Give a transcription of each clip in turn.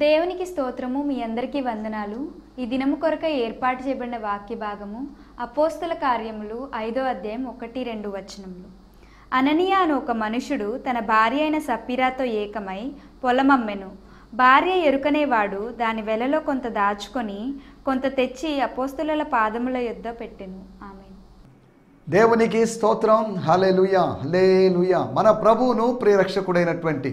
దేవునికి స్తోత్రము. మీ అందరికీ వందనాలు. ఈ దినము కొరకై ఏర్పాటు చేయబడిన వాక్య భాగము అపోస్తల కార్యములు 5వ అధ్యాయం 1-2 వచనములు. అననీయ అను ఒక మనుషుడు తన భార్య అయిన సప్పీరాతో ఏకమై పొలమమ్మెను. భార్య ఎరుకనేవాడు దాని వెలలో కొంత దాచుకొని కొంత తెచ్చి అపోస్తలుల పాదముల యొద్ద పెట్టెను. ఆమేన్. దేవునికి స్తోత్రం. హల్లెలూయా, హల్లెలూయా. మన ప్రభువును ప్రియరక్షకుడైనటువంటి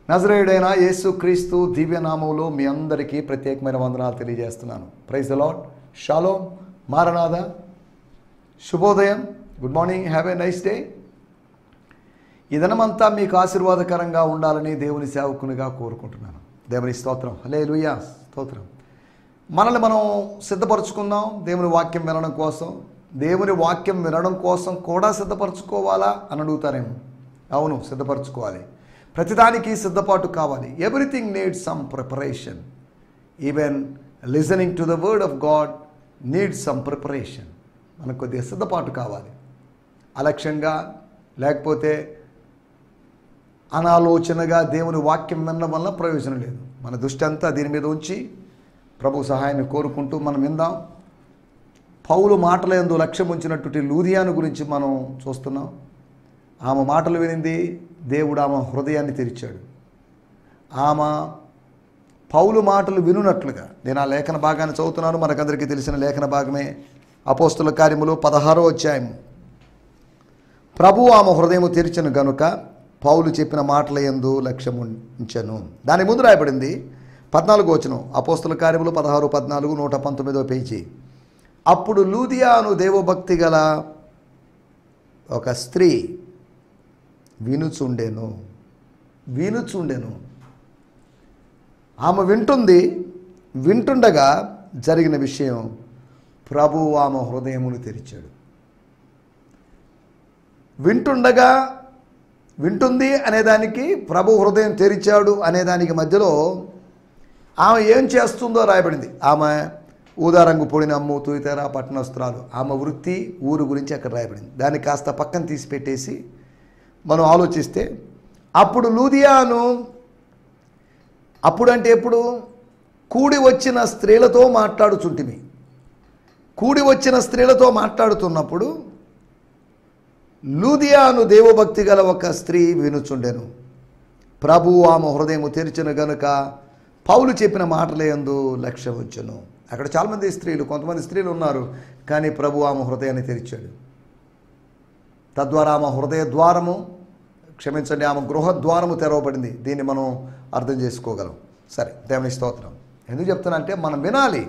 నజరేయుడైన యేసుక్రీస్తు దివ్యనామంలో మీ అందరికీ ప్రత్యేకమైన వందనాలు తెలియజేస్తున్నాను. Praise the lord. షాలోమ్, మారనాథ, శుభోదయం, good morning, have a nice day. ఈ దినమంతా మీకు ఆశీర్వాదకరంగా ఉండాలని దేవుని సేవకునిగా కోరుకుంటున్నాను. దేవుని స్తోత్రం. హల్లెలూయా, స్తోత్రం. మనల్ని మనం సిద్ధపరచుకుందాం దేవుని వాక్యం వినడం కోసం. దేవుని వాక్యం వినడం కోసం కూడా సిద్ధపరచుకోవాలా అని అడుగుతారేమో. అవును, సిద్ధపరచుకోవాలి. ప్రతిదానికి సిద్ధపాటు కావాలి. Everything needs some preparation. Even listening to the word of God needs some preparation. మనకు కొద్దిగా సిద్ధపాటు కావాలి. అలక్ష్యంగా లేకపోతే అనాలోచనగా దేవుని వాక్యం వినడం వల్ల ప్రయోజనం లేదు. మన దృష్టి అంతా దీని మీద ఉంచి ప్రభు సహాయాన్ని కోరుకుంటూ మనం విందాం. పౌలు మాటల యందు లక్ష్యం ఉంచినటువంటి లూదియాను గురించి మనం చూస్తున్నాం. ఆమె మాటలు వినింది, దేవుడు ఆమె హృదయాన్ని తెరిచాడు. ఆమె పౌలు మాటలు వినున్నట్లుగా. నేను ఆ లేఖన భాగాన్ని చదువుతున్నాను. మనకందరికీ తెలిసిన లేఖన భాగమే అపోస్తల కార్యములు 16వ అధ్యాయము. ప్రభువు ఆమె హృదయము తెరిచెను గనుక పౌలు చెప్పిన మాటల యందు లక్ష్యం ఉంచెను. దాని ముందు రాయబడింది 14వ వచనం. అపోస్తల కార్యములు 16:14, 119వ పేజీ. అప్పుడు లూదియాను దేవభక్తి గల ఒక స్త్రీ వినుచుండెను. ఆమె వింటుంది. వింటుండగా జరిగిన విషయం, ప్రభువు ఆమె హృదయమును తెరిచాడు. వింటుంది అనేదానికి ప్రభు హృదయం తెరిచాడు అనేదానికి మధ్యలో ఆమె ఏం చేస్తుందో రాయబడింది. ఆమె ఊదారంగు పొడిని అమ్ముతూ ఇతర పట్టణస్తురాలు. ఆమె వృత్తి, ఊరు గురించి అక్కడ రాయబడింది. దాన్ని కాస్త పక్కన తీసి పెట్టేసి మనం ఆలోచిస్తే, అప్పుడు లూదియాను, అప్పుడు అంటే ఎప్పుడు, కూడి వచ్చిన స్త్రీలతో మాట్లాడుచుంటిమి. కూడి వచ్చిన స్త్రీలతో మాట్లాడుతున్నప్పుడు లూదియాను దేవభక్తి గల ఒక స్త్రీ వినుచుండెను. ప్రభువు ఆమె హృదయము తెరిచెను గనుక పౌలు చెప్పిన మాటల యందు లక్ష్యం ఉంచెను. అక్కడ చాలామంది స్త్రీలు, కొంతమంది స్త్రీలు ఉన్నారు, కానీ ప్రభు ఆమె హృదయాన్ని తెరిచాడు. తద్వారా ఆమె హృదయ ద్వారము, క్షమించండి, ఆమె గృహ ద్వారము తెరవబడింది. దీన్ని మనం అర్థం చేసుకోగలం. సరే, దేవుని స్తోత్రం. ఎందుకు చెప్తున్నా అంటే మనం వినాలి.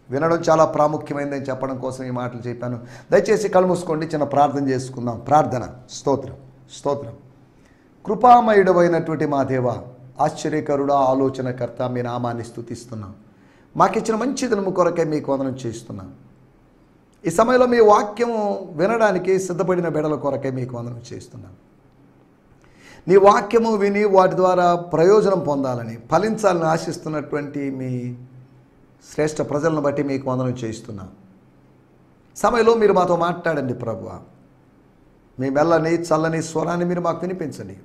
వినడం చాలా ప్రాముఖ్యమైనదని చెప్పడం కోసం ఈ మాటలు చెప్పాను. దయచేసి కళ్ళు మూసుకోండి, చిన్న ప్రార్థన చేసుకుందాం. ప్రార్థన. స్తోత్రం. కృపామయుడమైనటువంటి మా దేవ, ఆశ్చర్యకరుడా, ఆలోచనకర్త, మీ నామాన్ని స్తుతిస్తున్నాం. మాకిచ్చిన మంచి దినము కొరకే మీకు వందనం చేస్తున్నాం. ఈ సమయంలో మీ వాక్యము వినడానికి సిద్ధపడిన బిడ్డల కొరకే మీకు వందనం చేస్తున్నాం. నీ వాక్యము విని వాటి ద్వారా ప్రయోజనం పొందాలని, ఫలించాలని ఆశిస్తున్నటువంటి మీ శ్రేష్ఠ ప్రజలను బట్టి మీకు వందనం చేస్తున్నాం. సమయంలో మీరు మాతో మాట్లాడండి ప్రభువా. మీ మెల్లని చల్లని స్వరాన్ని మీరు మాకు వినిపించండి.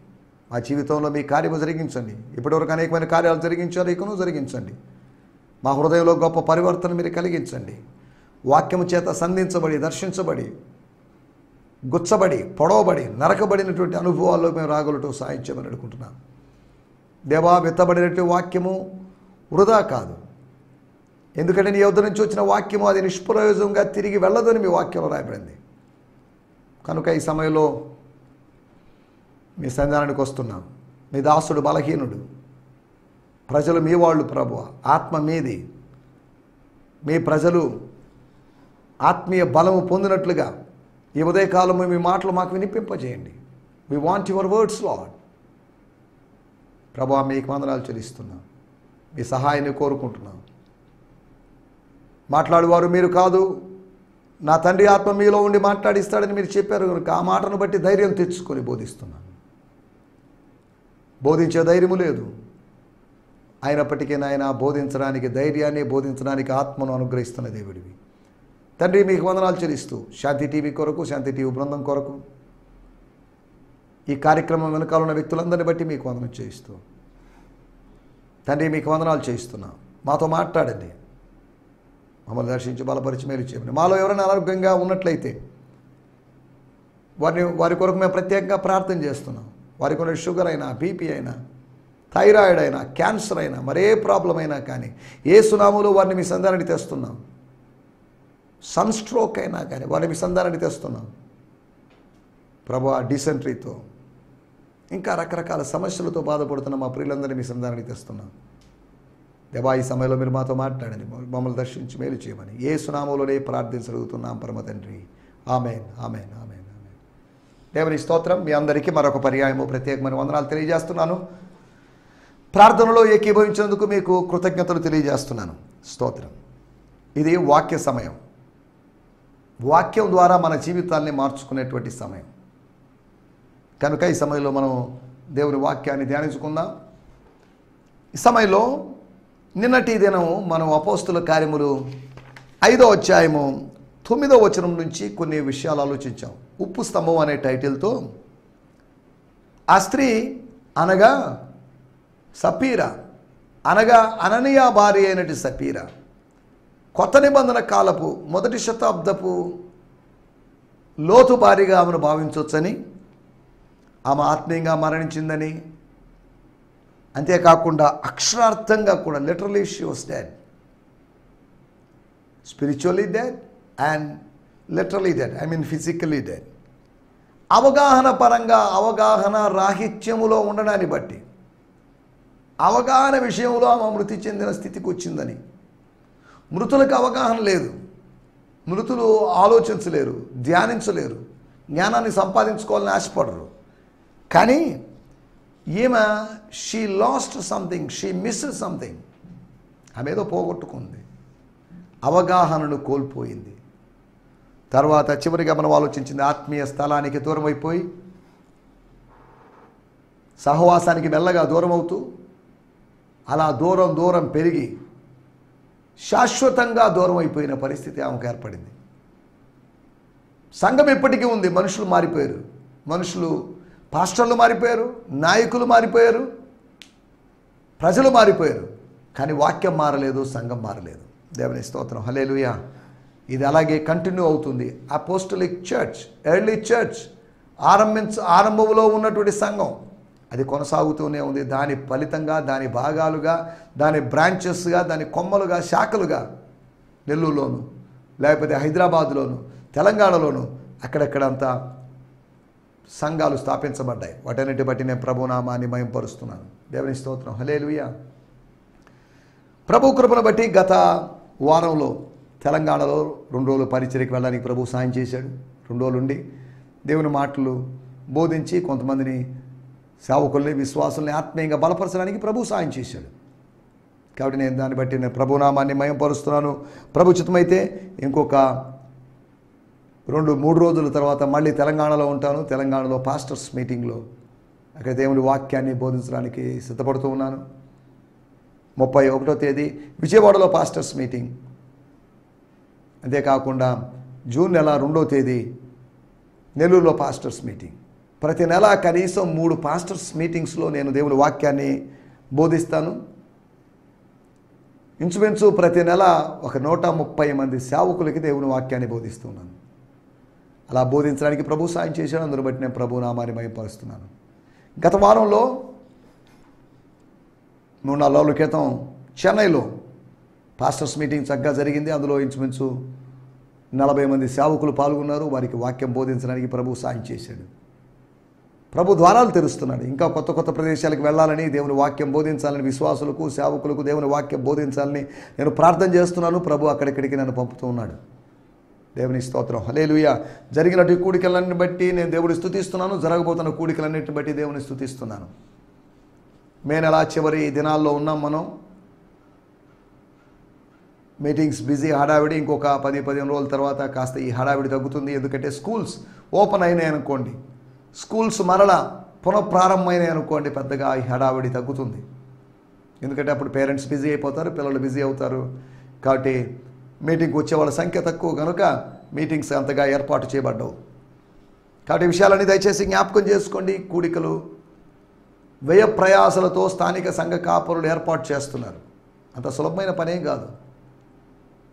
మా జీవితంలో మీ కార్యము జరిగించండి. ఇప్పటివరకు అనేకమైన కార్యాలు జరిగించారు, ఇకను జరిగించండి. మా హృదయంలో గొప్ప పరివర్తన మీరు కలిగించండి. వాక్యము చేత సంధించబడి, దర్శించబడి, గుచ్చబడి, పొడవబడి, నరకబడినటువంటి అనుభవాల్లో మేము రాగలటూ సాయం చేయమని అడుగుతున్నాం. దేవా, విత్తబడినటువంటి వాక్యము వృధా కాదు. ఎందుకంటే నీ యొద్ద నుంచి వచ్చిన వాక్యము అది నిష్ప్రయోజనంగా తిరిగి వెళ్ళదని మీ వాక్యంలో రాయబడింది. కనుక ఈ సమయంలో మీ సన్నిధానానికి వస్తున్నాం. మీ దాసుడు బలహీనుడు, ప్రజలు మీ వాళ్ళు ప్రభువా. ఆత్మ మీది. మీ ప్రజలు ఆత్మీయ బలము పొందినట్లుగా ఈ ఉదయకాలము మీ మాటలు మాకు వినిపింపజేయండి. We want your words lord. ప్రభువా, మీకు వందనాలు చెల్లిస్తున్నాం. మీ సహాయాన్ని కోరుకుంటున్నాం. మాట్లాడువారు మీరు కాదు, నా తండ్రి ఆత్మ మీలో ఉండి మాట్లాడిస్తాడని మీరు చెప్పారు కనుక ఆ మాటను బట్టి ధైర్యం తెచ్చుకొని బోధిస్తున్నాను. బోధించే ధైర్యము లేదు, అయినప్పటికీ నాయన బోధించడానికి ధైర్యాన్ని, బోధించడానికి ఆత్మను అనుగ్రహిస్తున్న దేవుడివి తండ్రి. మీకు వందనాలు చెల్లిస్తూ శాంతి టీవీ కొరకు, శాంతి టీవీ బృందం కొరకు, ఈ కార్యక్రమం వెనకాల ఉన్న వ్యక్తులందరినీ బట్టి మీకు వందనం చేయిస్తూ తండ్రి మీకు వందనాలు చేయిస్తున్నాం. మాతో మాట్లాడండి, మమ్మల్ని దర్శించి బలపరిచి మేలు చేయమని. మాలో ఎవరైనా అనారోగ్యంగా ఉన్నట్లయితే వారి కొరకు మేము ప్రత్యేకంగా ప్రార్థన చేస్తున్నాం. వారికి ఉన్న షుగర్ అయినా, బీపీ అయినా, థైరాయిడ్ అయినా, క్యాన్సర్ అయినా, మరే ప్రాబ్లం అయినా కానీ యేసు నామములో వారిని మీ సంధానానికి తెస్తున్నాం. సన్ స్ట్రోక్ అయినా కానీ వారిని మీ సంధానానికి తెస్తున్నాం ప్రభువా. డిసెంట్రీతో ఇంకా రకరకాల సమస్యలతో బాధపడుతున్న మా ప్రియులందరినీ మీ సంధానానికి తెస్తున్నాం. దేవా, ఈ సమయంలో మీరు మాతో మాట్లాడండి, మమ్మల్ని దర్శించి మేలు చేయమని యేసు నామములోనే ప్రార్థించగలుగుతున్నాం పరమ తండ్రి. ఆమేన్, ఆమేన్, ఆమేన్, ఆమేన్. దేవుని స్తోత్రం. మీ అందరికీ మరొక పర్యాయము ప్రత్యేకమైన వందనాలు తెలియజేస్తున్నాను. ప్రార్థనలో ఏకీభవించినందుకు మీకు కృతజ్ఞతలు తెలియజేస్తున్నాను. స్తోత్రం. ఇది వాక్య సమయం. వాక్యం ద్వారా మన జీవితాన్ని మార్చుకునేటువంటి సమయం కనుక ఈ సమయంలో మనం దేవుని వాక్యాన్ని ధ్యానించుకుందాం. ఈ సమయంలో నిన్నటి దినం మనం అపోస్తుల కార్యములు 5వ అధ్యాయము 9వ వచనం నుంచి కొన్ని విషయాలు ఆలోచించాం. ఉప్పు స్తంభం అనే టైటిల్తో ఆ స్త్రీ అనగా సపీరా, అనగా అననీయా భార్య అయినటి సపీరా, కొత్త నిబంధన కాలపు 1వ శతాబ్దపు లోతు భార్యగా ఆమెను భావించవచ్చని, ఆమె ఆత్మీయంగా మరణించిందని, అంతేకాకుండా అక్షరార్థంగా కూడా literally she was dead, spiritually dead and literally dead, I mean physically dead. అవగాహన పరంగా అవగాహన రాహిత్యములో ఉండడాన్ని బట్టి అవగాహన విషయంలో ఆమె మృతి చెందిన స్థితికి వచ్చిందని. మృతులకు అవగాహన లేదు, మృతులు ఆలోచించలేరు, ధ్యానించలేరు, జ్ఞానాన్ని సంపాదించుకోవాలని ఆశపడరు. కానీ ఈమె she lost something, she missed something. ఆమె ఏదో పోగొట్టుకుంది, అవగాహనను కోల్పోయింది. తర్వాత చివరిగా మనం ఆలోచించింది, ఆత్మీయ స్థలానికి దూరం అయిపోయి సహవాసానికి మెల్లగా దూరం అవుతూ అలా దూరం పెరిగి శాశ్వతంగా దూరం అయిపోయిన పరిస్థితి ఆమెకు ఏర్పడింది. సంఘం ఇప్పటికీ ఉంది, మనుషులు మారిపోయారు, మనుషులు పాస్టర్లు మారిపోయారు, నాయకులు మారిపోయారు, ప్రజలు మారిపోయారు, కానీ వాక్యం మారలేదు, సంఘం మారలేదు. దేవుని స్తోత్రం, హల్లెలూయా. ఇది అలాగే కంటిన్యూ అవుతుంది. అపోస్టలిక్ చర్చ్, ఎర్లీ చర్చ్, ఆరంభంలో ఉన్నటువంటి సంఘం అది కొనసాగుతూనే ఉంది. దాని ఫలితంగా, దాని భాగాలుగా, దాని బ్రాంచెస్గా, దాని కొమ్మలుగా, శాఖలుగా నెల్లూరులోను, లేకపోతే హైదరాబాద్లోను, తెలంగాణలోను అక్కడెక్కడంతా సంఘాలు స్థాపించబడ్డాయి. వాటన్నిటి బట్టి నేను ప్రభునామాన్ని మహింపరుస్తున్నాను. దేవుని స్తోత్రం, హల్లెలూయా. ప్రభు కృపను బట్టి గత వారంలో తెలంగాణలో 2 రోజులు పరిచర్యకి వెళ్ళడానికి ప్రభు సాయం చేశాడు. 2 రోజులు ఉండి దేవుని మాటలు బోధించి కొంతమందిని సేవకుల్ని, విశ్వాసుల్ని ఆత్మీయంగా బలపరచడానికి ప్రభు సాయం చేశాడు. కాబట్టి నేను దాన్ని బట్టి నేను ప్రభునామాన్ని మహింపరుస్తున్నాను. ప్రభు చిత్తమైతే ఇంకొక 2-3 రోజుల తర్వాత మళ్ళీ తెలంగాణలో ఉంటాను. తెలంగాణలో పాస్టర్స్ మీటింగ్లో అక్కడ దేవుని వాక్యాన్ని బోధించడానికి సిద్ధపడుతూ ఉన్నాను. 31వ తేదీ విజయవాడలో పాస్టర్స్ మీటింగ్, అంతేకాకుండా జూన్ నెల 2వ తేదీ నెల్లూరులో పాస్టర్స్ మీటింగ్. ప్రతి నెల కనీసం 3 పాస్టర్స్ మీటింగ్స్లో నేను దేవుని వాక్యాన్ని బోధిస్తాను. ఇంచుమించు ప్రతి నెల ఒక 130 మంది సేవకులకి దేవుని వాక్యాన్ని బోధిస్తున్నాను. అలా బోధించడానికి ప్రభు సాయం చేశాడు. అందును బట్టి నేను ప్రభు నామాన్ని మహిమపరుస్తున్నాను. గత వారంలో 3-4 రోజుల క్రితం చెన్నైలో పాస్టర్స్ మీటింగ్ చక్కగా జరిగింది. అందులో ఇంచుమించు 40 మంది సేవకులు పాల్గొన్నారు. వారికి వాక్యం బోధించడానికి ప్రభు సాయం చేశాడు. ప్రభు ద్వారాలు తెరుస్తున్నాడు. ఇంకా కొత్త కొత్త ప్రదేశాలకు వెళ్ళాలని, దేవుని వాక్యం బోధించాలని, విశ్వాసులకు, సేవకులకు దేవుని వాక్యం బోధించాలని నేను ప్రార్థన చేస్తున్నాను. ప్రభు అక్కడిక్కడికి నన్ను పంపుతూ ఉన్నాడు. దేవుని స్తోత్రం, హల్లెలూయా. జరిగినట్టు కూడికలన్నింటిని బట్టి నేను దేవుని స్తుతిస్తున్నాను. జరగబోతున్న కూడికలన్నింటిని బట్టి దేవుని స్తుతిస్తున్నాను. మే నెల చివరి దినాల్లో ఉన్నాం మనం. మీటింగ్స్ బిజీ, హడావిడి. ఇంకొక 10-15 రోజుల తర్వాత కాస్త ఈ హడావిడి తగ్గుతుంది. ఎందుకంటే స్కూల్స్ ఓపెన్ అయినాయి అనుకోండి, స్కూల్స్ మరలా పునఃప్రారంభమైనాయి అనుకోండి, పెద్దగా ఈ హడావిడి తగ్గుతుంది. ఎందుకంటే అప్పుడు పేరెంట్స్ బిజీ అయిపోతారు, పిల్లలు బిజీ అవుతారు. కాబట్టి మీటింగ్కి వచ్చే వాళ్ళ సంఖ్య తక్కువ కనుక మీటింగ్స్ అంతగా ఏర్పాటు చేయబడ్డవు. కాబట్టి విషయాలన్నీ దయచేసి జ్ఞాపకం చేసుకోండి. కూడికలు వ్యయ ప్రయాసలతో స్థానిక సంఘ కాపరులు ఏర్పాటు చేస్తున్నారు. అంత సులభమైన పనేం కాదు.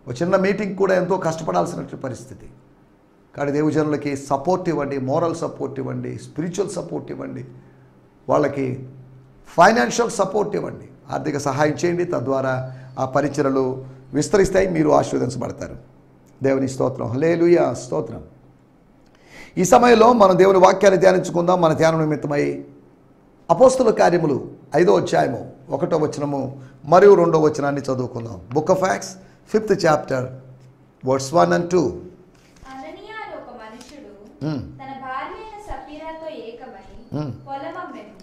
ఒక చిన్న మీటింగ్ కూడా ఎంతో కష్టపడాల్సిన పరిస్థితి. కానీ దేవుజనులకి సపోర్ట్ ఇవ్వండి, మోరల్ సపోర్ట్ ఇవ్వండి, స్పిరిచువల్ సపోర్ట్ ఇవ్వండి, వాళ్ళకి ఫైనాన్షియల్ సపోర్ట్ ఇవ్వండి, ఆర్థిక సహాయం చేయండి. తద్వారా ఆ పరిచర్యలు విస్తరిస్తాయి, మీరు ఆశీర్వదించబడతారు. దేవుని స్తోత్రం. హల్లెలూయా, స్తోత్రం. ఈ సమయంలో మనం దేవుని వాక్యాన్ని ధ్యానించుకుందాం. మన ధ్యానం నిమిత్తమై అపోస్తుల కార్యములు 5వ అధ్యాయము 1వ వచనము మరియు 2వ వచనాన్ని చదువుకుందాం. Book of acts 5th chapter verse 1 and 2. అననీయ అనే ఒక మనుషుడు తన భార్య అయిన సఫీరాతో ఏకమై పొలం అమ్మెను.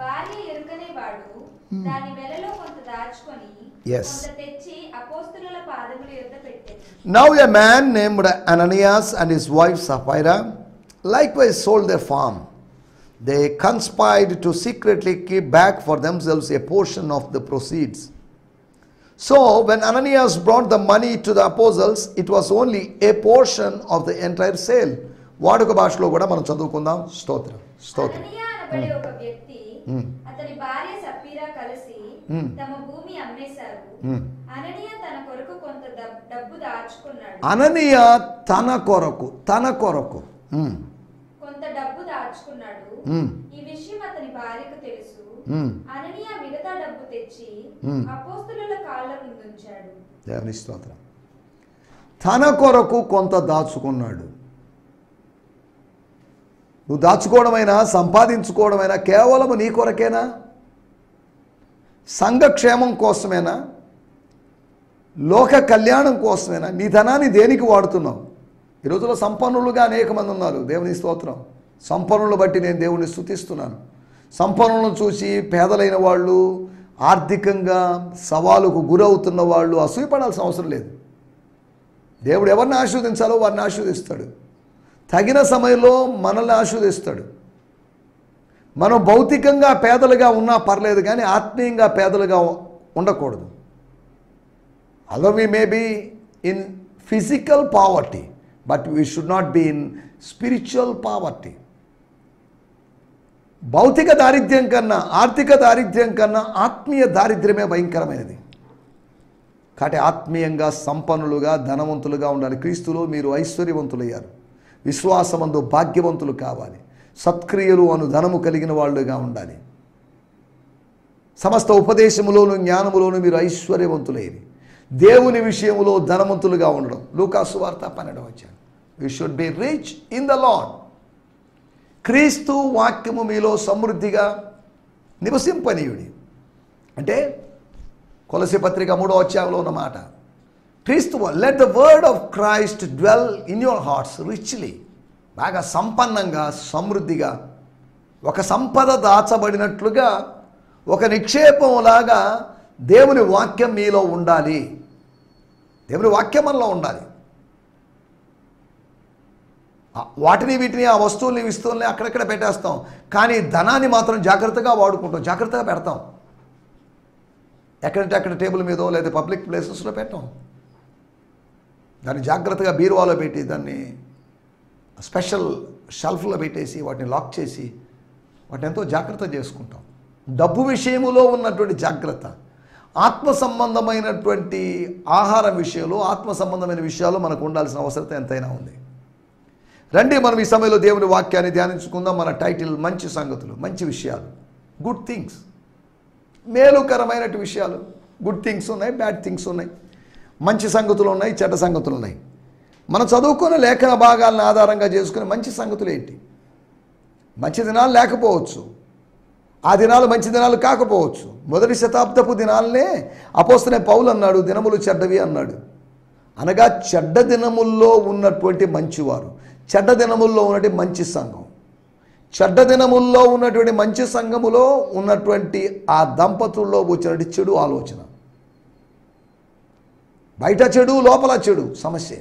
భార్య ఎరుకనే వాడు దాని వెలలో కొంత దాచుకొని కొంత తెచ్చి అపోస్తలుల పాదముల యొద్ద పెట్టెను. Now a man named Ananias and his wife Sapphira likewise sold their farm. They conspired to secretly keep back for themselves a portion of the proceeds. So when Ananias brought the money to the apostles, it was only a portion of the entire sale. వాడుక భాషలో కూడా మనం చదువుకుందాం. స్తోత్రం, స్తోత్రం. అననీయ అనబడే ఒక వ్యక్తి అతని భార్య సఫీరా కలిసి తమ భూమి అమ్మేశారు. అననీయ తన కొరకు కొంత డబ్బు దాచుకున్నాడు. అననీయ తన కొరకు కొంత డబ్బు దాచుకున్నాడు. ఈ విషయం అతని భార్యకు తెలుసు. అననీయ మిగతా డబ్బు తెచ్చి అపోస్తలుల కాళ్ళ ముందు ఉంచాడు. దేవుని స్తోత్రం. తన కొరకు కొంత దాచుకున్నాడు. నువ్వు దాచుకోవడమైనా సంపాదించుకోవడమైనా కేవలం నీ కొరకేనా? సంఘక్షేమం కోసమేనా? లోక కళ్యాణం కోసమేనా? నీ ధనాన్ని దేనికి వాడుతున్నావు? ఈ రోజుల్లో సంపన్నులుగా అనేక మంది ఉన్నారు. దేవుని స్తోత్రం. సంపన్నులను బట్టి నేను దేవుని స్తుతిస్తున్నాను. సంపన్నులను చూసి పేదలైన వాళ్ళు, ఆర్థికంగా సవాలుకు గురవుతున్న వాళ్ళు అసూయపడాల్సిన అవసరం లేదు. దేవుడు ఎవరిని ఆశీర్వదించాలో వారిని ఆశీర్వదిస్తాడు. తగిన సమయంలో మనల్ని ఆశీర్వదిస్తాడు. మనం భౌతికంగా పేదలుగా ఉన్నా పర్లేదు, కానీ ఆత్మీయంగా పేదలుగా ఉండకూడదు. although we may be in physical poverty, but we should not be in spiritual poverty. భౌతిక దారిద్ర్యం కన్నా, ఆర్థిక దారిద్ర్యం కన్నా ఆత్మీయ దారిద్ర్యమే భయంకరమైనది. కాబట్టి ఆత్మీయంగా సంపన్నులుగా, ధనవంతులుగా ఉండాలి. క్రీస్తులో మీరు ఐశ్వర్యవంతులయ్యారు. విశ్వాసమందు భాగ్యవంతులు కావాలి. సత్క్రియలు అను ధనము కలిగిన వాళ్ళుగా ఉండాలి. సమస్త ఉపదేశములోను జ్ఞానములోను మీరు ఐశ్వర్యవంతులైరి. దేవుని విషయములో ధనవంతులుగా ఉండడం. లూకాసు వార్త 12వ అధ్యాయం. We should be rich in the Lord. క్రీస్తు వాక్యము మీలో సమృద్ధిగా నివసింపనీయుడి. అంటే కొలసీ పత్రిక 3వ అధ్యాయంలో ఉన్న మాట. క్రీస్తు, let the word of Christ dwell in your hearts richly. బాగా సంపన్నంగా, సమృద్ధిగా, ఒక సంపద దాచబడినట్లుగా, ఒక నిక్షేపంలాగా దేవుని వాక్యం మీలో ఉండాలి. దేవుని వాక్యం మనలో ఉండాలి. వాటిని వీటిని, ఆ వస్తువుల్ని వస్తువుల్ని అక్కడెక్కడ పెట్టేస్తాం, కానీ ధనాన్ని మాత్రం జాగ్రత్తగా వాడుకుంటాం, జాగ్రత్తగా పెడతాం. ఎక్కడంటే అక్కడ టేబుల్ మీదో లేదా పబ్లిక్ ప్లేసెస్లో పెట్టాం. దాన్ని జాగ్రత్తగా బీరువాలో పెట్టి, దాన్ని స్పెషల్ షెల్ఫ్లో పెట్టేసి, వాటిని లాక్ చేసి, వాటిని ఎంతో జాగ్రత్త చేసుకుంటాం. డబ్బు విషయంలో ఉన్నటువంటి జాగ్రత్త, ఆత్మ సంబంధమైనటువంటి ఆహారం విషయంలో, ఆత్మ సంబంధమైన విషయాలు మనకు ఉండాల్సిన అవసరం ఎంతైనా ఉంది. రండి మనం ఈ సమయంలో దేవుని వాక్యాన్ని ధ్యానించుకుందాం. మన టైటిల్ మంచి సంగతులు, మంచి విషయాలు, గుడ్ థింగ్స్. మేలుకరమైనటు విషయాలు. గుడ్ థింగ్స్ ఉన్నాయి, బ్యాడ్ థింగ్స్ ఉన్నాయి. మంచి సంగతులు ఉన్నాయి, చెడ్డ సంగతులు ఉన్నాయి. మనం చదువుకున్న లేఖన భాగాలను ఆధారంగా చేసుకుని మంచి సంగతులు ఏంటి? మంచి దినాలు లేకపోవచ్చు, ఆ దినాలు మంచి దినాలు కాకపోవచ్చు. మొదటి శతాబ్దపు దినాలనే అపోస్తలుడైన పౌలు అన్నాడు, దినములు చెడ్డవి అన్నాడు. అనగా చెడ్డ దినముల్లో ఉన్నటువంటి మంచివారు, చెడ్డ దినముల్లో ఉన్నటువంటి మంచి సంఘం, చెడ్డ దినముల్లో ఉన్నటువంటి మంచి సంఘములో ఉన్నటువంటి ఆ దంపతుల్లో వచ్చినటువంటి చెడు ఆలోచన. బయట చెడు, లోపల చెడు సమస్య.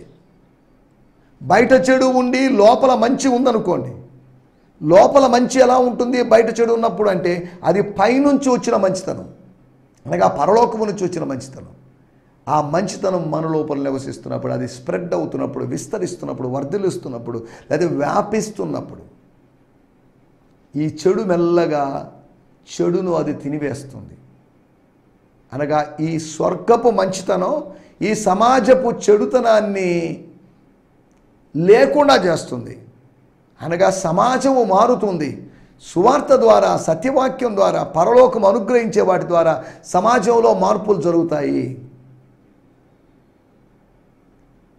బయట చెడు ఉండి లోపల మంచి ఉందనుకోండి. లోపల మంచి ఎలా ఉంటుంది బయట చెడు ఉన్నప్పుడు అంటే, అది పైనుంచి వచ్చిన మంచితనం, అనగా పరలోకము నుంచి వచ్చిన మంచితనం. ఆ మంచితనం మన లోపల నివసిస్తున్నప్పుడు, అది స్ప్రెడ్ అవుతున్నప్పుడు, విస్తరిస్తున్నప్పుడు, వర్ధిల్లుస్తున్నప్పుడు, లేదా వ్యాపిస్తున్నప్పుడు ఈ చెడు మెల్లగా చెడును అది తినివేస్తుంది. అనగా ఈ స్వర్గపు మంచితనం ఈ సమాజపు చెడుతనాన్ని లేకుండా చేస్తుంది. అనగా సమాజము మారుతుంది. సువార్త ద్వారా, సత్యవాక్యం ద్వారా, పరలోకం అనుగ్రహించే వాటి ద్వారా సమాజంలో మార్పులు జరుగుతాయి.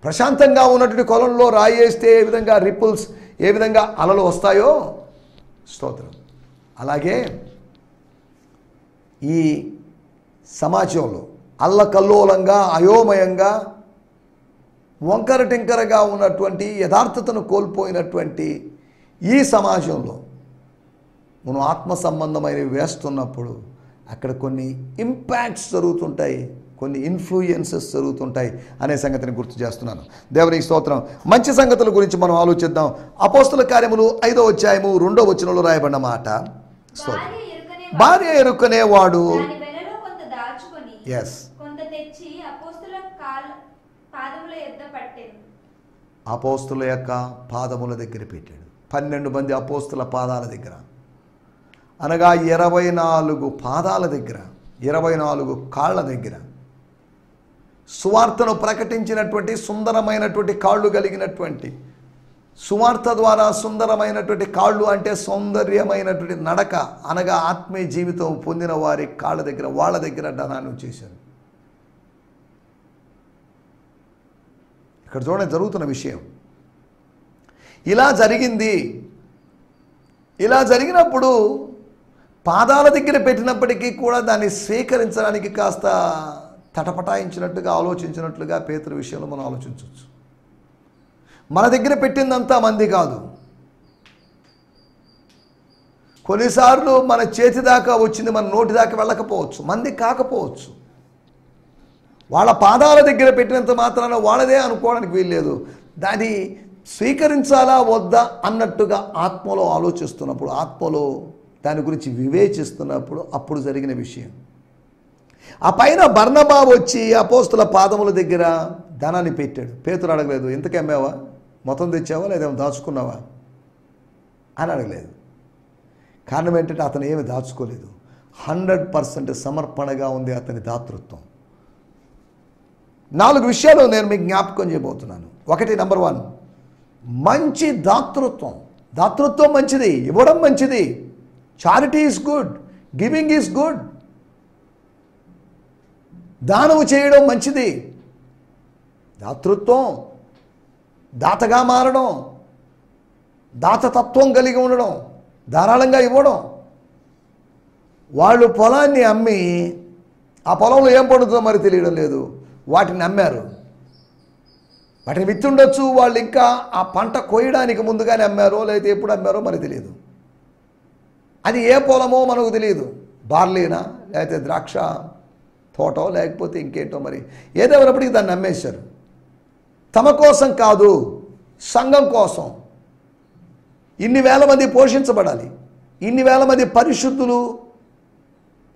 ప్రశాంతంగా ఉన్నటువంటి కొలంలో రాయి వేస్తే ఏ విధంగా రిపుల్స్, ఏ విధంగా అలలు వస్తాయో, స్తోత్రం, అలాగే ఈ సమాజంలో అల్లకల్లోలంగా, అయోమయంగా, వంకర టింకరగా ఉన్నటువంటి, యథార్థతను కోల్పోయినటువంటి ఈ సమాజంలో మనం ఆత్మ సంబంధమైనవి వేస్తున్నప్పుడు అక్కడ కొన్ని ఇంపాక్ట్స్ జరుగుతుంటాయి, కొన్ని ఇన్ఫ్లుయెన్సెస్ జరుగుతుంటాయి అనే సంగతిని గుర్తు చేస్తున్నాను. దేవునికి స్తోత్రం. మంచి సంగతుల గురించి మనం ఆలోచిద్దాం. అపోస్తుల కార్యములు 5వ అధ్యాయము 2వ వచనంలో రాయబడిన మాట, భార్య ఎరుకనేవాడు అపోస్తుల యొక్క పాదముల దగ్గర పెట్టాడు. 12 మంది అపోస్తుల పాదాల దగ్గర, అనగా 24 పాదాల దగ్గర, 24 కాళ్ళ దగ్గర సువార్తను ప్రకటించినటువంటి సుందరమైనటువంటి కాళ్ళు కలిగినటువంటి, సువార్త ద్వారా సుందరమైనటువంటి కాళ్ళు అంటే సౌందర్యమైనటువంటి నడక, అనగా ఆత్మీయ జీవితం పొందిన వారి కాళ్ళ దగ్గర, వాళ్ళ దగ్గర దానాన్ని చేశారు. ఇక్కడ చూడండి జరుగుతున్న విషయం. ఇలా జరిగింది. ఇలా జరిగినప్పుడు పాదాల దగ్గర పెట్టినప్పటికీ కూడా దాన్ని స్వీకరించడానికి కాస్త తటపటాయించినట్టుగా, ఆలోచించినట్లుగా పేతురు విషయంలో మనం ఆలోచించవచ్చు. మన దగ్గర పెట్టిందంతా మంది కాదు. కొన్నిసార్లు మన చేతి దాకా వచ్చింది మన నోటి దాకా వెళ్ళకపోవచ్చు, మంది కాకపోవచ్చు. వాళ్ళ పాదాల దగ్గర పెట్టినంత మాత్రాన వాళ్ళదే అనుకోవడానికి వీల్లేదు. దాన్ని స్వీకరించాలా వద్దా అన్నట్టుగా ఆత్మలో ఆలోచిస్తున్నప్పుడు, ఆత్మలో దాని గురించి వివేచిస్తున్నప్పుడు అప్పుడు జరిగిన విషయం. ఆ పైన బర్నబా వచ్చి అపోస్తుల పాదముల దగ్గర ధనాన్ని పెట్టాడు. పేతురు అడగలేదు, ఇంతకీ అమ్మావా, మొత్తం తెచ్చావా, లేదా దాచుకున్నావా అని అడగలేదు. కారణం ఏంటంటే అతను ఏమి దాచుకోలేదు. 100% సమర్పణగా ఉంది అతని దాతృత్వం. 4 విషయాలు నేను మీకు జ్ఞాపకం చేయబోతున్నాను. ఒకటి, నంబర్ 1, మంచి దాతృత్వం. దాతృత్వం మంచిది, ఇవ్వడం మంచిది. Charity is good, giving is good. దానము చేయడం మంచిది. దాతృత్వం, దాతగా మారడం, దాతతత్వం కలిగి ఉండడం, ధారాళంగా ఇవ్వడం. వాళ్ళు పొలాన్ని అమ్మి, ఆ పొలంలో ఏం పండుతుందో మరి తెలియడం లేదు, వాటిని అమ్మారు. వాటిని విత్తుండొచ్చు, వాళ్ళు ఇంకా ఆ పంట కోయడానికి ముందుగానే అమ్మారో లేకపోతే ఎప్పుడు అమ్మారో మరి తెలియదు. అది ఏ పొలమో మనకు తెలియదు, బార్లీనా లేకపోతే ద్రాక్ష తోటో లేకపోతే ఇంకేంటో, మరి ఏదేమైనప్పటికీ దాన్ని అమ్మేశారు. తమ కోసం కాదు, సంఘం కోసం. ఇన్ని వేల మంది పోషించబడాలి, ఇన్ని వేల మంది పరిశుద్ధులు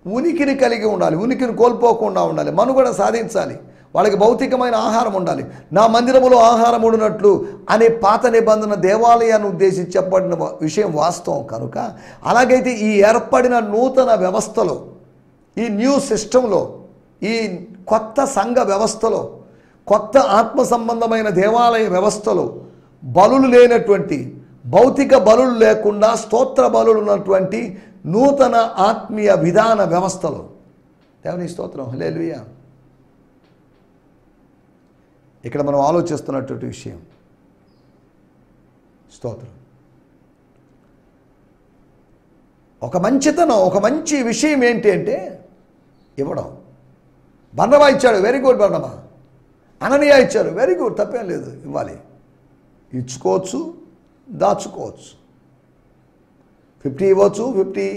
ఉనికిని కలిగి ఉండాలి, ఉనికిని కోల్పోకుండా ఉండాలి, మనుగడ సాధించాలి, వాళ్ళకి భౌతికమైన ఆహారం ఉండాలి. నా మందిరములో ఆహారం ఉండినట్లు అనే పాత నిబంధన దేవాలయాన్ని ఉద్దేశించి చెప్పబడిన విషయం వాస్తవం కనుక, అలాగైతే ఈ ఏర్పడిన నూతన వ్యవస్థలో, ఈ న్యూ సిస్టంలో, ఈ కొత్త సంఘ వ్యవస్థలో, కొత్త ఆత్మ సంబంధమైన దేవాలయ వ్యవస్థలో బలులు లేనటువంటి, భౌతిక బలులు లేకుండా స్తోత్ర బలులు ఉన్నటువంటి నూతన ఆత్మీయ విధాన వ్యవస్థలో, దేవుని స్తోత్రం, హల్లెలూయా. ఇక్కడ మనం ఆలోచిస్తున్నటువంటి విషయం, స్తోత్రం, ఒక మంచితనం, ఒక మంచి విషయం ఏంటి అంటే ఇవ్వడం. బర్నబా ఇచ్చాడు, వెరీ గుడ్ బర్నబా. అననీయ ఇచ్చారు, వెరీ గుడ్, తప్పేం లేదు, ఇవ్వాలి. ఇచ్చుకోవచ్చు, దాచుకోవచ్చు. 50 ఇవ్వచ్చు, 50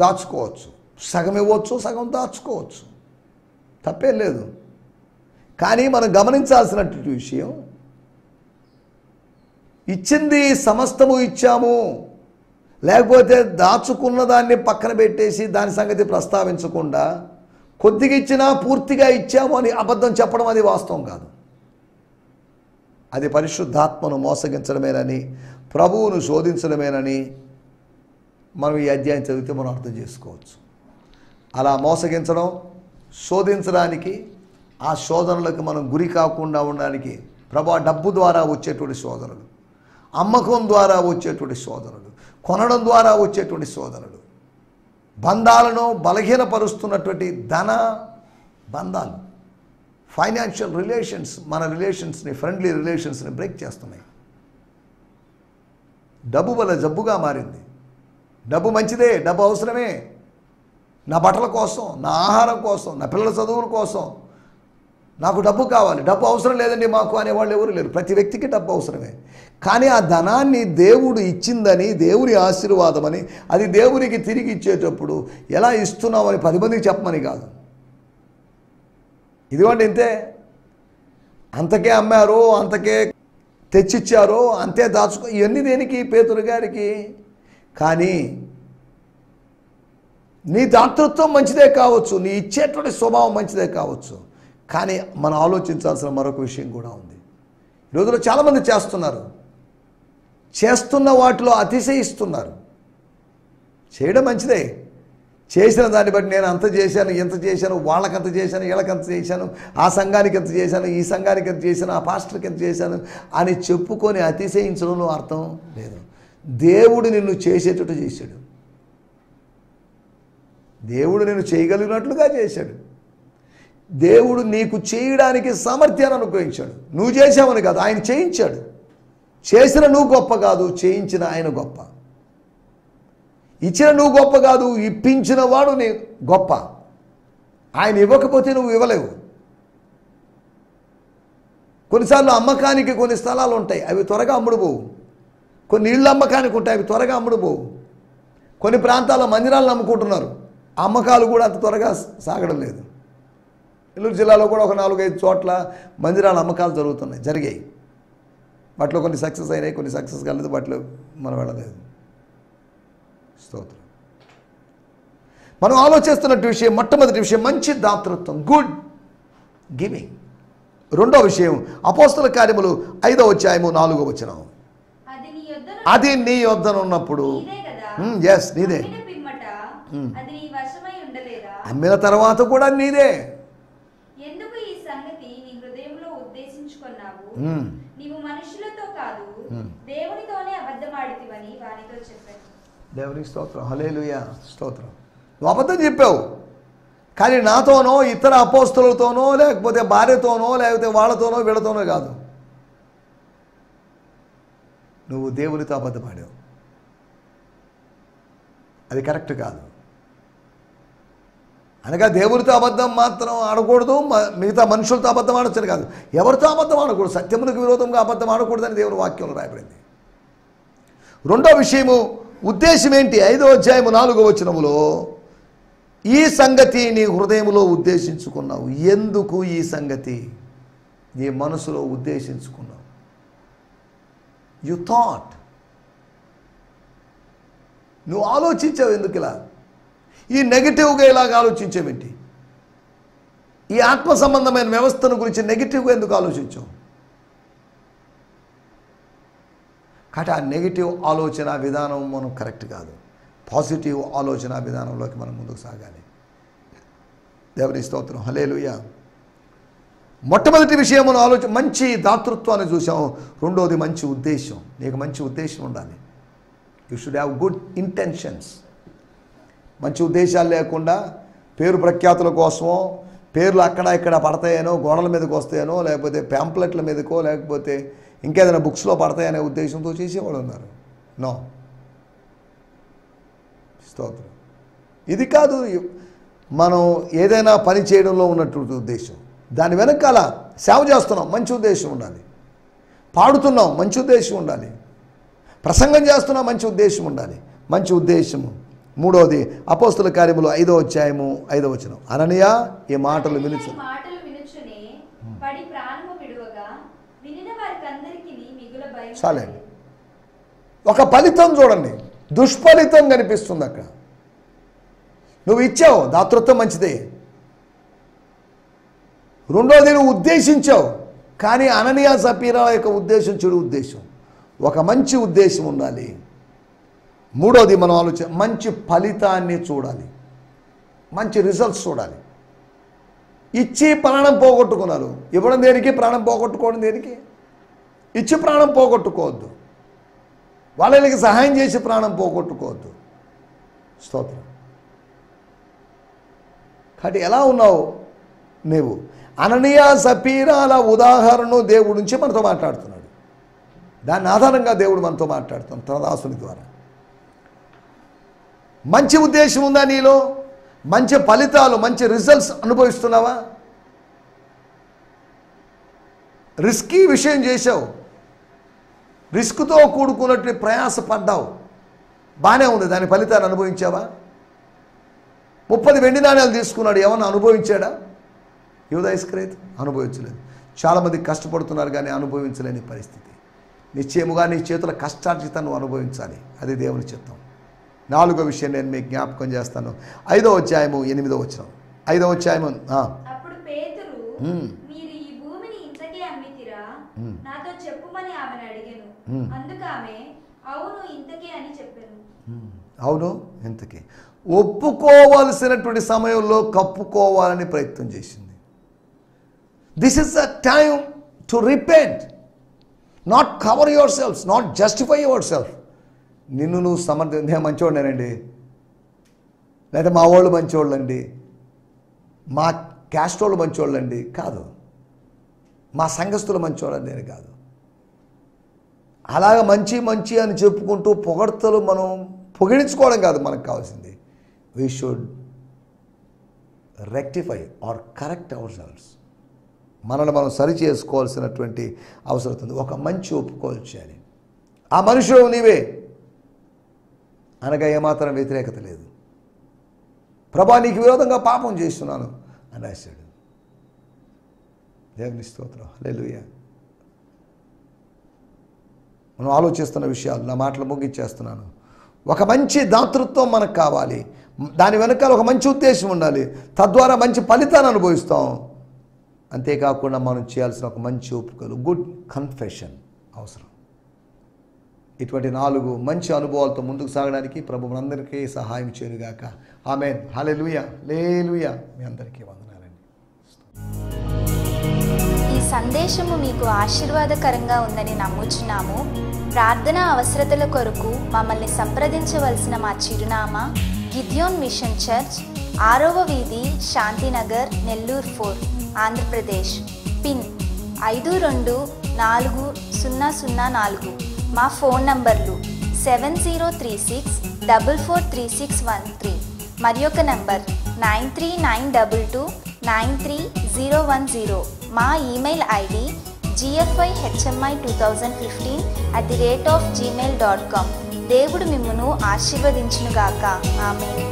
దాచుకోవచ్చు. సగం ఇవ్వచ్చు, సగం దాచుకోవచ్చు, తప్పేం లేదు. కానీ మనం గమనించాల్సినటువంటి విషయం, ఇచ్చింది సమస్తము ఇచ్చాము, లేకపోతే దాచుకున్న దాన్ని పక్కన పెట్టేసి దాని సంగతి ప్రస్తావించకుండా కొద్దిగా ఇచ్చినా పూర్తిగా ఇచ్చాము అని అబద్ధం చెప్పడం అది వాస్తవం కాదు. అది పరిశుద్ధాత్మను మోసగించడమేనని, ప్రభువును శోధించడమేనని మనం ఈ అధ్యాయం చదివితే మనం అర్థం చేసుకోవచ్చు. అలా మోసగించడం, శోధించడానికి, ఆ శోధనలకు మనం గురి కాకుండా ఉండడానికి ప్రభా డబ్బు ద్వారా వచ్చేటువంటి శోధనలు, అమ్మకం ద్వారా వచ్చేటువంటి శోధనలు, కొనడం ద్వారా వచ్చేటువంటి శోధనలు, బంధాలను బలహీనపరుస్తున్నటువంటి ధన బంధాలు, ఫైనాన్షియల్ రిలేషన్స్ మన రిలేషన్స్ని, ఫ్రెండ్లీ రిలేషన్స్ని బ్రేక్ చేస్తున్నాయి. డబ్బు వల్ల జబ్బుగా మారింది. డబ్బు మంచిదే, డబ్బు అవసరమే. నా బట్టల కోసం, నా ఆహారం కోసం, నా పిల్లల చదువుల కోసం నాకు డబ్బు కావాలి. డబ్బు అవసరం లేదండి మాకు అనేవాళ్ళు ఎవరు లేరు. ప్రతి వ్యక్తికి డబ్బు అవసరమే. కానీ ఆ ధనాన్ని దేవుడు ఇచ్చిందని, దేవుని ఆశీర్వాదమని, అది దేవునికి తిరిగి ఇచ్చేటప్పుడు ఎలా ఇస్తున్నామని 10 మందికి చెప్పమని కాదు. ఇదిగోండి ఇంతే, అంతకే అమ్మారో, అంతకే తెచ్చిచ్చారో, అంతే దాచుకో, ఇవన్నీ దేనికి? పేతురు గారికి. కానీ నీ దాతృత్వం మంచిదే కావచ్చు, నీ ఇచ్చేటువంటి స్వభావం మంచిదే కావచ్చు, కానీ మనం ఆలోచించాల్సిన మరొక విషయం కూడా ఉంది. ఈరోజులో చాలామంది చేస్తున్న వాటిలో అతిశయిస్తున్నారు. చేయడం మంచిదే, చేసిన దాన్ని బట్టి నేను అంత చేశాను, ఎంత చేశాను, వాళ్ళకంత చేశాను, వీళ్ళకంత చేశాను, ఆ సంఘానికి ఎంత చేశాను, ఈ సంఘానికి ఎంత చేశాను, ఆ పాస్టర్కి ఎంత చేశాను అని చెప్పుకొని అతిశయించడంలో అర్థం లేదు. దేవుడు నిన్ను చేసేటట్టు చేశాడు. దేవుడు నిన్ను చేయగలిగినట్లుగా చేశాడు. దేవుడు నీకు చేయడానికి సామర్థ్యాన్ని అనుగ్రహించాడు. నువ్వు చేసావని కాదు, ఆయన చేయించాడు. చేసిన నువ్వు గొప్ప కాదు, చేయించిన ఆయన గొప్ప. ఇచ్చిన నువ్వు గొప్ప కాదు, ఇప్పించిన వాడు నీ గొప్ప. ఆయన ఇవ్వకపోతే నువ్వు ఇవ్వలేవు. కొన్నిసార్లు అమ్మకానికి కొన్ని స్థలాలు ఉంటాయి, అవి త్వరగా అమ్ముడుపోవు. కొన్ని ఇళ్ళు అమ్మకానికి ఉంటాయి, అవి త్వరగా అమ్ముడుపోవు. కొన్ని ప్రాంతాల్లో మందిరాలను అమ్ముకుంటున్నారు, అమ్మకాలు కూడా అంత త్వరగా సాగడం లేదు. నెల్లూరు జిల్లాలో కూడా ఒక 4-5 చోట్ల మందిరాల అమ్మకాలు జరిగాయి. వాటిలో కొన్ని సక్సెస్ అయినాయి, కొన్ని సక్సెస్ కాలేదు, వాటిలో మనం వెళ్ళలేదు. స్తోత్రం. మనం ఆలోచిస్తున్నట్టు విషయం, మొట్టమొదటి విషయం మంచి దాతృత్వం, గుడ్ గివింగ్. రెండో విషయం అపోస్తల కార్యములు 5వ అధ్యాయము 4వ వచనం. అది నీ యొద్దనున్నప్పుడు, ఎస్ నీదే. అమ్మిన తర్వాత కూడా నీదే. ఎందుకు ఈ సంగతి నీ హృదయంలో ఉద్దేశించుకున్నావు? నీవు మనుషులతో కాదు దేవునితోనే అబద్ధమాడితివని వానితో చెప్పాను. దేవునికి స్తోత్రం, హల్లెలూయా, స్తోత్రం. నువ్వు అబద్ధం చెప్పావు, కానీ నాతోనో, ఇతర అపోస్తలులతోనో, లేకపోతే భార్యతోనో, లేకపోతే వాళ్ళతోనో వీళ్ళతోనో కాదు. నువ్వు దేవునితో అబద్ధమాడావు. అది కరెక్ట్ కాదు. అనగా దేవునితో అబద్ధం మాత్రం ఆడకూడదు, మిగతా మనుషులతో అబద్ధం ఆడొచ్చని కాదు, ఎవరితో అబద్ధం ఆడకూడదు. సత్యములకు విరోధంగా అబద్ధం ఆడకూడదని దేవుని వాక్యంలో రాయబడింది. రెండో విషయము ఉద్దేశం ఏంటి? 5వ అధ్యాయము 4వ వచనములో, ఈ సంగతి నీ హృదయములో ఉద్దేశించుకున్నావు. ఎందుకు ఈ సంగతి నీ మనసులో ఉద్దేశించుకున్నావు? యు థాట్, నువ్వు ఆలోచించావు. ఎందుకు ఇలా ఈ నెగిటివ్గా ఇలాగ ఆలోచించేవేంటి? ఈ ఆత్మ సంబంధమైన వ్యవస్థను గురించి నెగిటివ్గా ఎందుకు ఆలోచించావు? కాబట్టి ఆ నెగిటివ్ ఆలోచన విధానం మనం కరెక్ట్ కాదు. పాజిటివ్ ఆలోచన విధానంలోకి మనం ముందుకు సాగాలి. దేవుని స్తోత్రం, హల్లెలూయా. మొట్టమొదటి విషయం మనం మంచి దాతృత్వాన్ని చూసాం. రెండోది మంచి ఉద్దేశం. నీకు మంచి ఉద్దేశం ఉండాలి. You should have good intentions. మంచి ఉద్దేశాలు లేకుండా పేరు ప్రఖ్యాతుల కోసమో, పేర్లు అక్కడ ఇక్కడ పడతాయనో, గోడల మీదకి వస్తాయనో, లేకపోతే ప్యాంప్లెట్ల మీదకో, లేకపోతే ఇంకేదైనా బుక్స్లో పడతాయనే ఉద్దేశంతో చేసేవాళ్ళు ఉన్నారు. నో, స్తోత్రం. ఇది కాదు మనం ఏదైనా పని చేయడంలో ఉన్నటువంటి ఉద్దేశం. దాని వెనకాల సేవ చేస్తున్నాం, మంచి ఉద్దేశం ఉండాలి. పాడుతున్నాం, మంచి ఉద్దేశం ఉండాలి. ప్రసంగం చేస్తున్నాం, మంచి ఉద్దేశం ఉండాలి. మంచి ఉద్దేశము. మూడవది అపోస్తల కార్యములు 5వ అధ్యాయము 5వ వచనం. అననీయ ఈ మాటలు వినుచునే పడి ప్రాణము విడువగా వినిన వారికందరికీ మిగుల భయం. చాలే, ఒక ఫలితం చూడండి, దుష్ఫలితం కనిపిస్తుంది అక్కడ. నువ్వు ఇచ్చావు, దాతృత్వం మంచిదే. రెండోది నువ్వు ఉద్దేశించావు, కానీ అననీయ సపీరాల యొక్క ఉద్దేశం చెడు ఉద్దేశం. ఒక మంచి ఉద్దేశం ఉండాలి. మూడోది మనం మంచి ఫలితాన్ని చూడాలి. మంచి రిజల్ట్స్ చూడాలి. ఇచ్చి ప్రాణం పోగొట్టుకున్నారు. ఇవ్వడం దేనికి, ప్రాణం పోగొట్టుకోవడం దేనికి? ఇచ్చి ప్రాణం పోగొట్టుకోవద్దు, వాళ్ళకి సహాయం చేసి ప్రాణం పోగొట్టుకోవద్దు. స్తోత్రం. కాబట్టి ఎలా ఉన్నావు నీవు? అననీయ సపీరాల ఉదాహరణ దేవుడి నుంచి మనతో మాట్లాడుతున్నాడు. దాని ఆధారంగా దేవుడు మనతో మాట్లాడుతున్నాడు తన దాసుని ద్వారా. మంచి ఉద్దేశం ఉందా నీలో? మంచి ఫలితాలు, మంచి రిజల్ట్స్ అనుభవిస్తున్నావా? రిస్కీ విషయం చేసావు, రిస్క్తో కూడుకున్నట్టు ప్రయాసపడ్డావు, బాగానే ఉంది, దాని ఫలితాన్ని అనుభవించావా? 30 వెండి నాణ్యాలు తీసుకున్నాడు, ఏమన్నా అనుభవించాడా? యూదా ఇస్కరియోతు అనుభవించలేదు. చాలామంది కష్టపడుతున్నారు కానీ అనుభవించలేని పరిస్థితి. నిశ్చయముగా నీ చేతుల కష్టార్జితాన్ని అనుభవించాలి, అది దేవుని చిత్తం. 4వ విషయం నేను మీకు జ్ఞాపకం చేస్తాను. 5వ అధ్యాయము 8వ వచనం. 5వ అధ్యాయము. అప్పుడు పేతురు, మీరు ఈ భూమిని ఇంతకే అమ్మితిరా? నాతో చెప్పుమని ఆమెను అడిగెను. అందుకు ఆమె, అవును ఇంతకే అని చెప్పాను. అవును ఇంతకే. ఒప్పుకోవాల్సినటువంటి సమయంలో కప్పుకోవాలని ప్రయత్నం చేసింది. This is a time to repent, not cover your self, not justify your self. నిన్ను నువ్వు నేను మంచివాడినేనండి, లేదా మా వాళ్ళు మంచివాళ్ళండి, మా క్యాస్ట్ వాళ్ళు మంచివాళ్ళండి కాదు, మా సంఘస్థులు మంచివాళ్ళని నేను కాదు. అలాగ మంచి మంచి అని చెప్పుకుంటూ పొగడ్తలు మనం పొగిడించుకోవడం కాదు మనకు కావాల్సింది. We should rectify or correct ourselves. మనల్ని మనం సరి చేసుకోవాల్సినటువంటి అవసరం ఉంది. ఒక మంచి ఒప్పుకోలు చేయాలి. ఆ మనుషుడు నీవే అనగా ఏమాత్రం వ్యతిరేకత లేదు. ప్రభా నీకు విరోధంగా పాపం చేస్తున్నాను అని రాశాడు. దేవుని స్తోత్రం, హల్లెలూయా. మనం ఆలోచిస్తున్న విషయాలు నా మాటలు ముగించేస్తున్నాను. ఒక మంచి దాతృత్వం మనకు కావాలి, దాని వెనకాల ఒక మంచి ఉద్దేశం ఉండాలి, తద్వారా మంచి ఫలితాన్ని అనుభవిస్తాం. అంతేకాకుండా మనం చేయాల్సిన ఒక మంచి ఒప్పుకోలు, గుడ్ కన్ఫెషన్ అవసరం. ఇటువంటి 4 మంచి అనుభవాలతో ముందుకు సాగడానికి ప్రభు మనందరికీ సహాయం చేయనుగాక. ఆమేన్, హల్లెలూయా, హల్లెలూయా. మీ అందరికీ వందనాలండి. ఈ సందేశము మీకు ఆశీర్వాదకరంగా ఉందని నమ్ముచున్నాము. ప్రార్థన అవసరతల కొరకు మమ్మల్ని సంప్రదించవలసిన మా చిరునామా గిద్యోన్ మిషన్ చర్చ్, 6వ వీధి, శాంతినగర్, నెల్లూరు 4, ఆంధ్రప్రదేశ్. పిన్ 524004. మా ఫోన్ నంబర్లు 7036443613 మరి ఒక నంబర్ 9392293010. మా ఈమెయిల్ ఐడి gfihmi2015@gmail.com. దేవుడు మిమ్మును ఆశీర్వదించునుగాక. ఆమేన్.